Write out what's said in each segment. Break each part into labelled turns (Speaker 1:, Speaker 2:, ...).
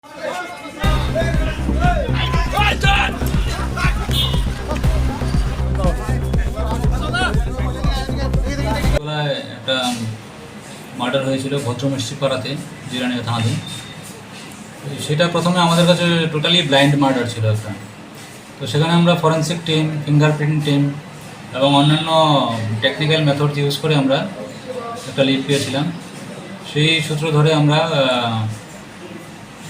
Speaker 1: একটা মার্ডার হয়েছিল ভদ্রমিষ্টি পাড়াতে, জিরানিয়া থানাতে। সেটা প্রথমে আমাদের কাছে টোটালি ব্লাইন্ড মার্ডার ছিল একটা। তো সেখানে আমরা ফরেন্সিক টিম, ফিঙ্গারপ্রিন্ট টিম এবং অন্যান্য টেকনিক্যাল মেথড ইউজ করে আমরা একটা লিড পেয়েছিলাম। সেই সূত্র ধরে আমরা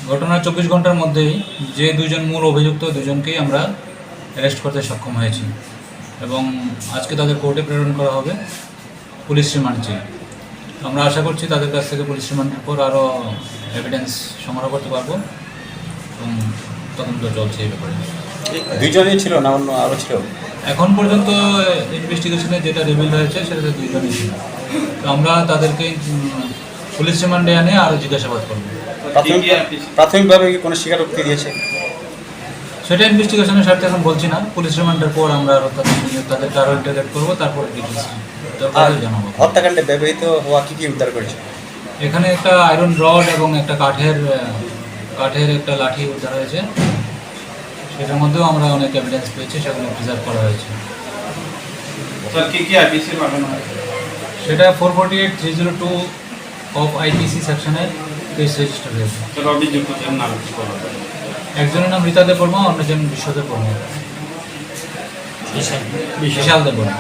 Speaker 1: ঘটনার 24 ঘন্টার মধ্যেই যে দুজন মূল অভিযুক্ত দুজনকেই আমরা অ্যারেস্ট করতে সক্ষম হয়েছি এবং আজকে তাদের কোর্টে প্রেরণ করা হবে পুলিশ রিমান্ড চেয়ে। আমরা আশা করছি তাদের কাছ থেকে পুলিশ রিমান্ডের পর আরও এভিডেন্স সংগ্রহ করতে পারবো এবং তদন্ত চলছে এই ব্যাপারে।
Speaker 2: দুইজনই ছিল না অন্য আরও ছিল?
Speaker 1: এখন পর্যন্ত ইনভেস্টিগেশনে যেটা রিভিল হয়েছে সেটাতে দুইজনই ছিল। তো আমরা তাদেরকে পুলিশ রিমান্ডে এনে আরও জিজ্ঞাসাবাদ করবো।
Speaker 2: প্রাথমিকভাবে কি কোনো স্বীকারোক্তি দিয়েছে?
Speaker 1: সেটা ইনভেস্টিগেশনের স্বার্থে এখন বলছি না। পুলিশ রিমান্ডের পর আমরা আরও তাদেরকে আরও ইন্টারগেট করবো, তারপর ডিটেলস জানাবো।
Speaker 2: হত্যাকাণ্ডে ব্যবহৃত হওয়া কী কী উদ্ধার করেছে?
Speaker 1: এখানে একটা আয়রন রড এবং একটা কাঠের একটা লাঠি উদ্ধার হয়েছে। সেটার মধ্যেও আমরা অনেক এভিডেন্স পেয়েছি, সেগুলো প্রিজার্ভ করা হয়েছে। সেটা 448/302 অফ IPC সেকশনে কেস রেজিস্টার হয়েছে। একজনের নাম রীতা দেববর্মা, অন্যজন বিশ্বদেব বর্মা, বিশাল দেববর্মা।